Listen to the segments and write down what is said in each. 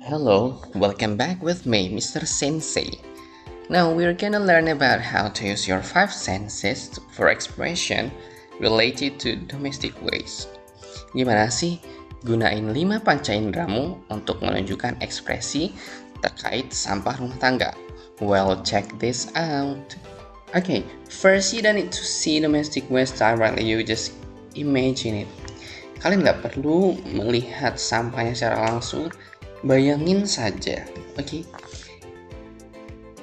Hello, welcome back with me, Mr. Sensei. Now we're gonna learn about how to use your five senses for expression related to domestic waste. Gimana sih gunain 5 panca inderamu untuk menunjukkan ekspresi terkait sampah rumah tangga? Well, check this out. Okay, first you don't need to see domestic waste directly, you just imagine it. Kalian nggak perlu melihat sampahnya secara langsung, bayangin saja, oke? Okay?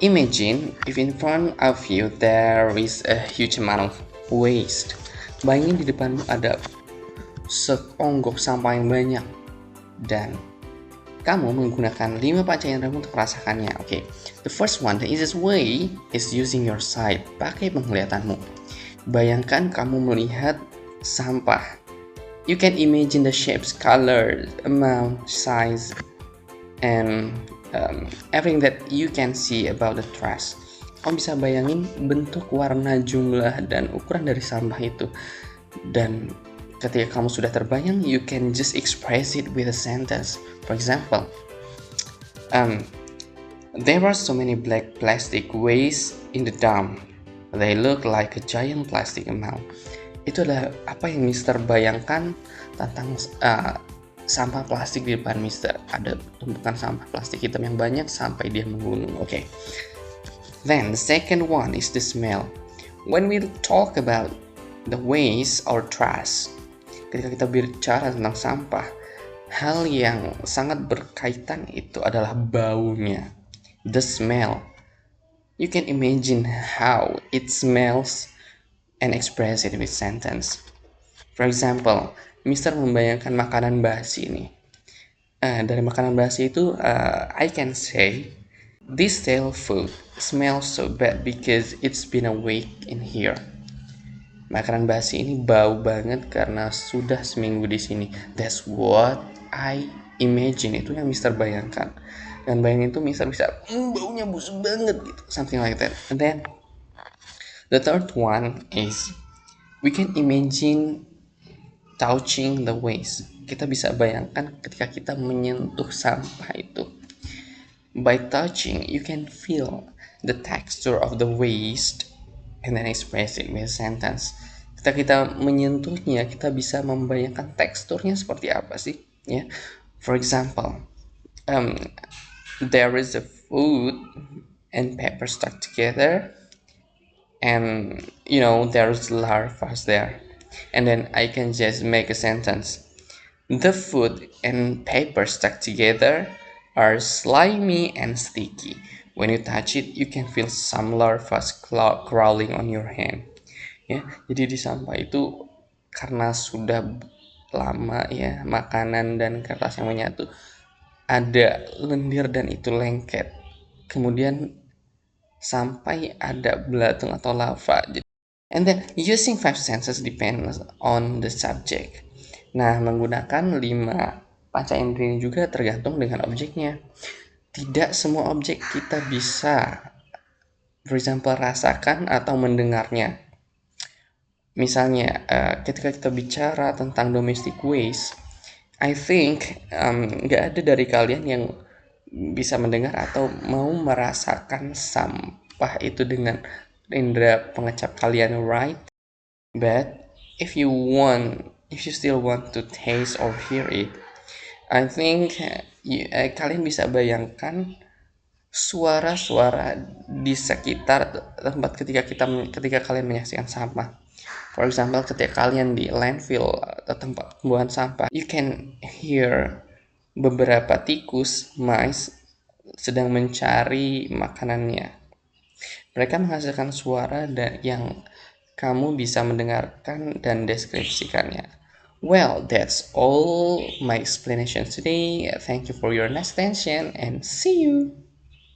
Imagine if in front of you there is a huge amount of waste. Bayangin di depanmu ada seonggok sampah yang banyak dan kamu menggunakan 5 panca indera untuk merasakannya. Oke, okay. The first one, the easiest way is using your sight. Pakai penglihatanmu. Bayangkan kamu melihat sampah. You can imagine the shapes, colors, amount, size, and everything that you can see about the trash. Kamu bisa bayangin bentuk, warna, jumlah, dan ukuran dari sampah itu. Dan ketika kamu sudah terbayang, you can just express it with a sentence. For example, there are so many black plastic waste in the dump. They look like a giant plastic amount. Itu adalah apa yang Mister bayangkan tentang sampah plastik di depan Mister. Ada tumpukan sampah plastik hitam yang banyak sampai dia menggunung. Okay. Then the second one is the smell. When we talk about the waste or trash, ketika kita bicara tentang sampah, hal yang sangat berkaitan itu adalah baunya. The smell. You can imagine how it smells and express it with sentence. For example, Mister membayangkan makanan basi nih. Dari makanan basi itu, I can say, this stale food smells so bad because it's been a week in here. Makanan basi ini bau banget karena sudah seminggu di sini. That's what I imagine. Itu yang Mister bayangkan. Dan bayangin itu Mister bisa, baunya busuk banget gitu, something like that. And then the third one is we can imagine touching the waste. Kita bisa bayangkan ketika kita menyentuh sampah itu. By touching, you can feel the texture of the waste and then express it with a sentence. Ketika kita menyentuhnya, kita bisa membayangkan teksturnya seperti apa sih? Ya, for example, there is a food and paper stuck together, and there's larvae there. And then I can just make a sentence. The food and paper stuck together are slimy and sticky. When you touch it, you can feel some larvae crawling on your hand. Ya, jadi di sampah itu karena sudah lama ya makanan dan kertas yang menyatu, ada lendir dan itu lengket. Kemudian sampai ada belatung atau lava. And then using five senses depends on the subject. Nah, menggunakan 5 panca indera ini juga tergantung dengan objeknya. Tidak semua objek kita bisa, for example, rasakan atau mendengarnya. Misalnya, ketika kita bicara tentang domestic waste, I think nggak ada dari kalian yang bisa mendengar atau mau merasakan sampah itu dengan indera pengecap kalian, right? But if you still want to taste or hear it, I think kalian bisa bayangkan suara-suara di sekitar tempat ketika kalian menyaksikan sampah. For example, ketika kalian di landfill atau tempat pembuangan sampah, you can hear beberapa tikus, mice sedang mencari makanannya. Mereka menghasilkan suara yang kamu bisa mendengarkan dan deskripsikannya. Well, that's all my explanation today. Thank you for your nice attention and see you.